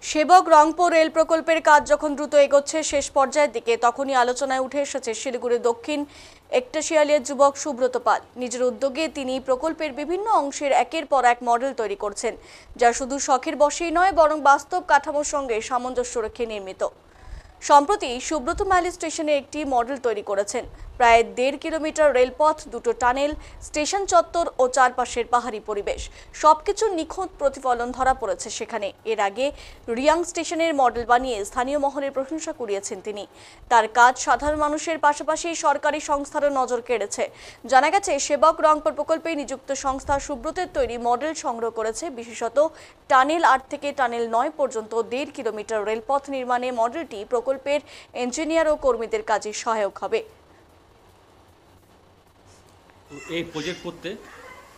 সেবক রংপুর রেল প্রকল্পের কাজ যখন দ্রুত এগোচ্ছে শেষ পর্যায়ের দিকে, তখনই আলোচনায় উঠে এসেছে শিলিগুড়ি দক্ষিণ একটাশিয়ালের যুবক সুব্রত পাল। নিজের উদ্যোগে তিনি প্রকল্পের বিভিন্ন অংশের একের পর এক মডেল তৈরি করছেন, যা শুধু শখের বশেই নয় বরং বাস্তব কাঠামোর সঙ্গে সামঞ্জস্য রেখে নির্মিত। সম্প্রতি সুব্রত মাইল স্টেশনে একটি মডেল তৈরি করেছেন। প্রায় 1.5 কিলোমিটার রেলপথ, দুটো টানেল, স্টেশন চত্বর ও চারপাশের পাহাড়ি পরিবেশ, সবকিছুর নিখুঁত প্রতিফলন ধরা পড়েছে সেখানে। এর আগে রিয়াং স্টেশনের মডেল বানিয়ে স্থানীয় মহলের প্রশংসা কুড়িয়েছেন তিনি। তার কাজ সাধারণ মানুষের পাশাপাশি সরকারি সংস্থারও নজর কেড়েছে। জানা গেছে, সেবক রংপুর প্রকল্পে নিযুক্ত সংস্থা সুব্রতের তৈরি মডেল সংগ্রহ করেছে। বিশেষত টানেল 8 থেকে টানেল 9 পর্যন্ত 1.5 কিলোমিটার রেলপথ নির্মাণে মডেলটি প্রকল্পের ইঞ্জিনিয়ার ও কর্মীদের কাজে সহায়ক হবে। এই প্রজেক্ট করতে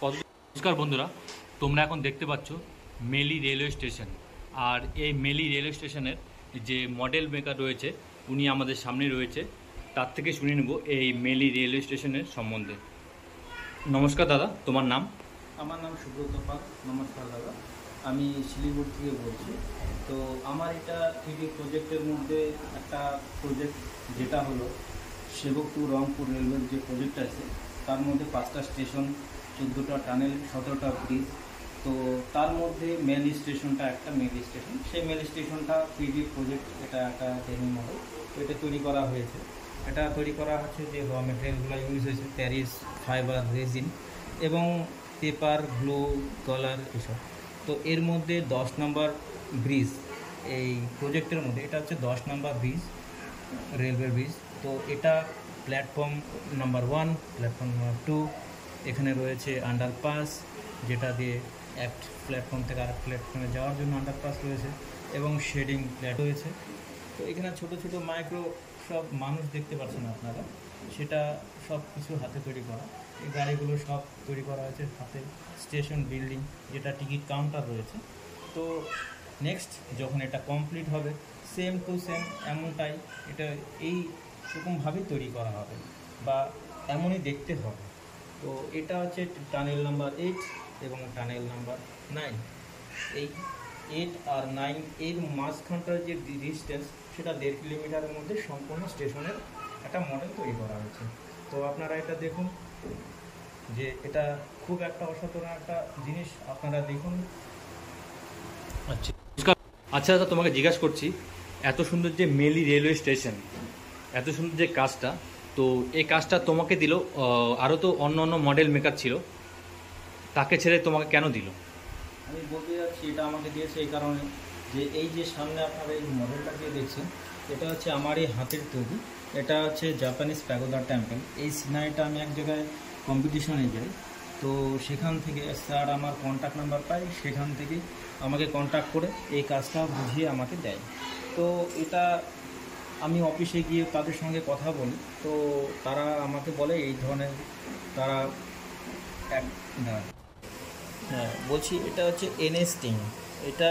নমস্কার বন্ধুরা, তোমরা এখন দেখতে পাচ্ছ মেলি রেলওয়ে স্টেশন। আর এই মেলি রেলওয়ে স্টেশনের যে মডেল মেকার রয়েছে উনি আমাদের সামনে রয়েছে। তার থেকে শুনে নেব এই মেলি রেলওয়ে স্টেশনের সম্বন্ধে। নমস্কার দাদা, তোমার নাম? আমার নাম সুব্রত পাল। নমস্কার দাদা, আমি শিলিগুড়ি থেকে বলছি। তো আমার এটা 3D প্রজেক্টের মধ্যে একটা প্রজেক্ট, যেটা হলো সেবক টু রংপুর রেলওয়ের যে প্রজেক্ট আছে, তার মধ্যে 5টা স্টেশন, 14টা টানেল, 17টা ব্রিজ। তো তার মধ্যে মেল স্টেশনটা একটা মেল স্টেশন। সেই মেল স্টেশনটা 3D প্রজেক্ট, এটা একটা ট্রেনিং মডেল। তো এটা তৈরি করা হয়েছে। এটা তৈরি করা হচ্ছে যে র মেটেরিয়ালগুলো ইউজ হয়েছে প্যারিস ফাইবার, রেজিন এবং পেপার, গ্লু, কালার, এসব। তো এর মধ্যে 10 নম্বর ব্রিজ, এই প্রজেক্টের মধ্যে এটা হচ্ছে 10 নম্বর ব্রিজ, রেলওয়ে ব্রিজ। তো এটা প্ল্যাটফর্ম নাম্বার 1, প্ল্যাটফর্ম নাম্বার 2, এখানে রয়েছে আন্ডারপাস, যেটা দিয়ে এক প্ল্যাটফর্ম থেকে আরেক প্ল্যাটফর্মে যাওয়ার জন্য আন্ডারপাস রয়েছে, এবং শেডিং প্ল্যাট রয়েছে। তো এখানে ছোট ছোট মাইক্রো সব মানুষ দেখতে পাচ্ছেন আপনারা, সেটা সব কিছু হাতে তৈরি করা। এই গাড়িগুলো সব তৈরি করা হয়েছে হাতে। স্টেশন বিল্ডিং, যেটা টিকিট কাউন্টার রয়েছে। তো নেক্সট যখন এটা কমপ্লিট হবে, সেম টু সেম এমনটাই এটা এই সেরকমভাবেই তৈরি করা হবে বা এমনই দেখতে হবে। তো এটা হচ্ছে টানেল নাম্বার 8 এবং টানেল নাম্বার 9। এই 8 আর 9 এর মাঝখানটার যে ডিস্টেন্স, সেটা 1.5 কিলোমিটারের মধ্যে সম্পূর্ণ স্টেশনের একটা মডেল তৈরি করা হয়েছে। তো আপনারা এটা দেখুন, যে এটা খুব একটা অসাধারণ একটা জিনিস, আপনারা দেখুন। আচ্ছা দাদা, তোমাকে জিজ্ঞাসা করছি, এত সুন্দর যে মেলি রেলওয়ে স্টেশন, এত সুন্দর যে কাজটা, তো এই কাজটা তোমাকে দিল, আরও তো অন্য অন্য মডেল মেকার ছিল, তাকে ছেড়ে তোমাকে কেন দিল? আমি বলতে যাচ্ছি, এটা আমাকে দিয়েছে এই কারণে যে এই যে সামনে আপনারা এই মডেলটা দিয়ে দেখছেন, এটা হচ্ছে আমার এই হাতের তৈরি। এটা হচ্ছে জাপানিজ প্যাগোডা টেম্পল। এই সিনারিটা আমি এক জায়গায় কম্পিটিশনে যাই, তো সেখান থেকে স্যার আমার কন্ট্যাক্ট নাম্বার পাই, সেখান থেকে আমাকে কন্ট্যাক্ট করে এই কাজটা বুঝিয়ে আমাকে দেয়। তো এটা আমি অফিসে গিয়ে তাদের সঙ্গে কথা বলি, তো তারা আমাকে বলে এই ধরনের, তারা হ্যাঁ বলছি, এটা হচ্ছে এনএস টিম। এটা